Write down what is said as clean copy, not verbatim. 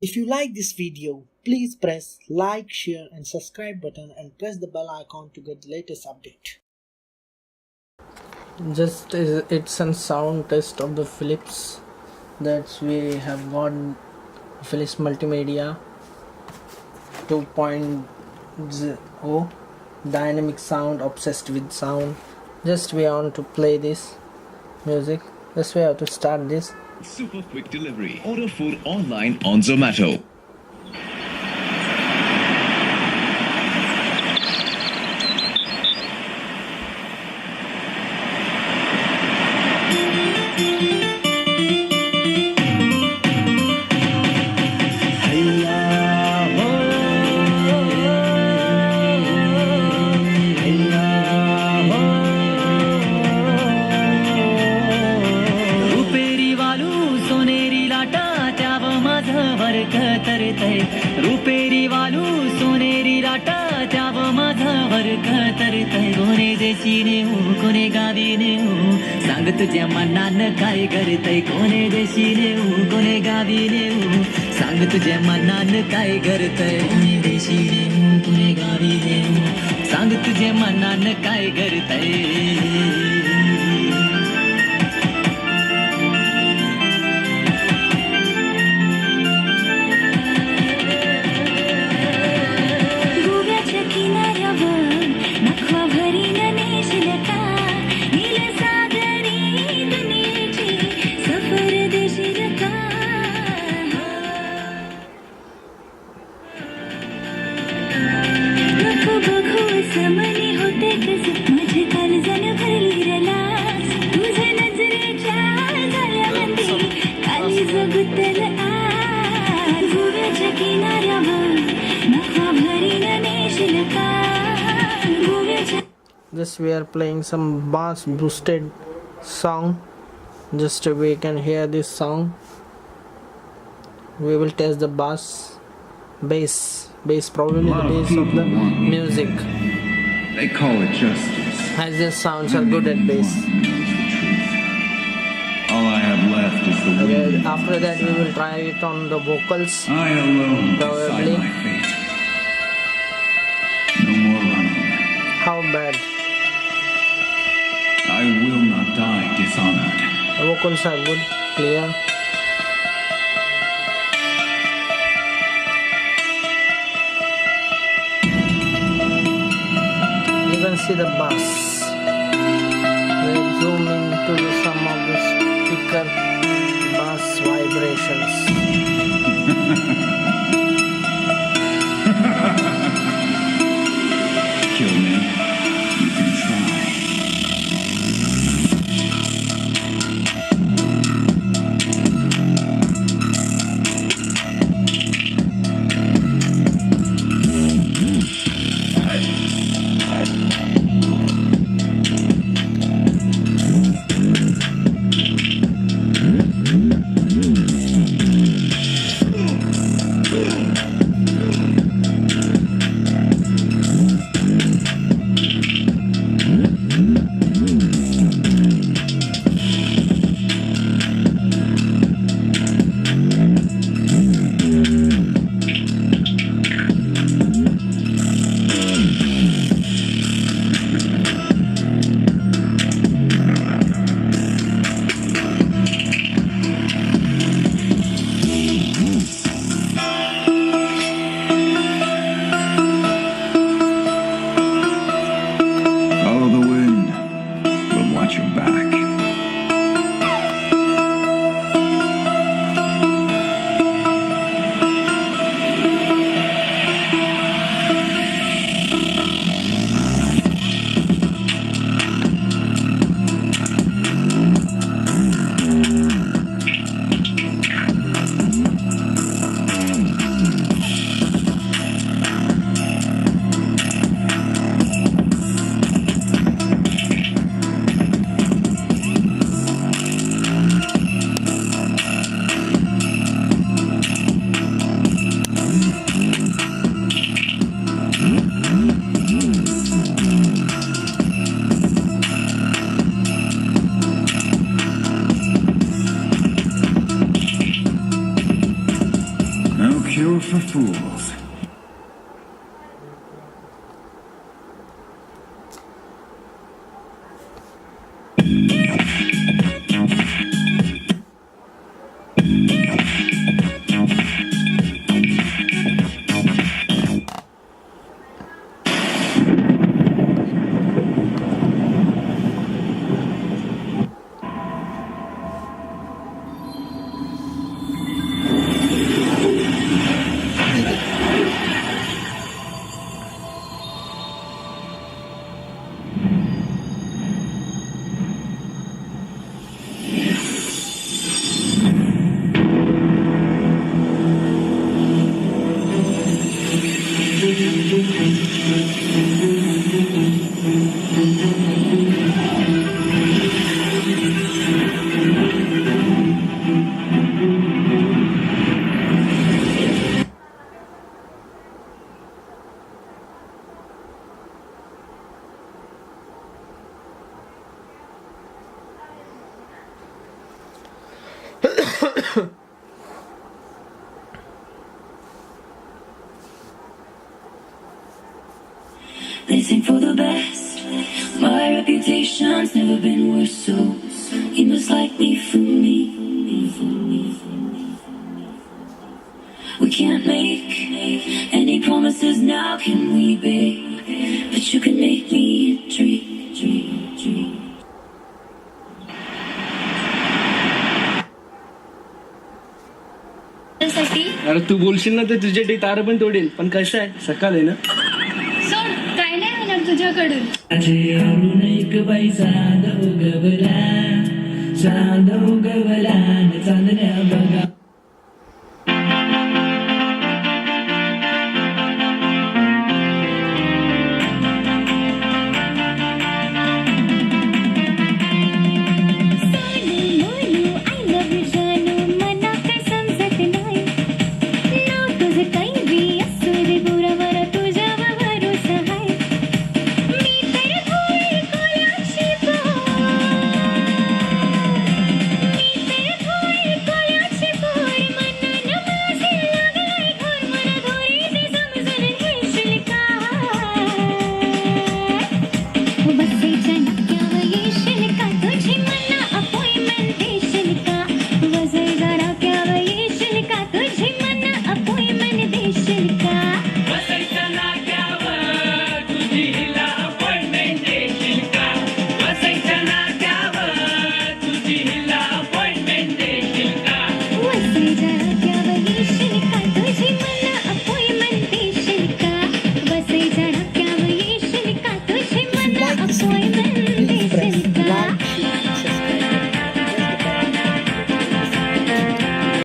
If you like this video, please press like, share and subscribe button and press the bell icon to get the latest update. It's a sound test of the Philips that we have got. Philips Multimedia 2.0 dynamic sound, obsessed with sound. Just we want to play this music. Just we have to start this. Super quick delivery. Order food online on Zomato. रुपेरी वालू सोनेरी लाटा त्याव माझा वर्ग तरतय कोणे देशीने हो कोणे गावीने हो सांग तुझ्या मनान काय करतय कोणे देशीने हो कोणे गावीने हो सांग तुझ्या मनान काय करतय कोणे देशीने हो कोणे गावीने हो सांग तुझ्या मनान काय करतय Just we are playing some bass boosted song. Just we can hear this song. We will test the bass, probably the bass of the music. They call it justice. As the sounds are good at bass. All I have left is the wind. After that we will try it on the vocals. I alone Probably. decide my fate. No more running. How bad? I will not die dishonored. The vocals are good, clear. You can see the bass. We'll zoom into some of the speaker bass vibrations. Kill me. You can try. no cure for fools. They think for the best. My reputation's never been worse, so you must like me for me. We can't make any promises now, can we, babe? But you can make me a dream. साठी अरे तू बोलशील ना तर तुझ्या तार पण तोडेल, पण कसं आहे सकाळ आहे ना. सोड, काय नाही होणार तुझ्याकडून. एक बाई चांदव गवला चांदण्या बघा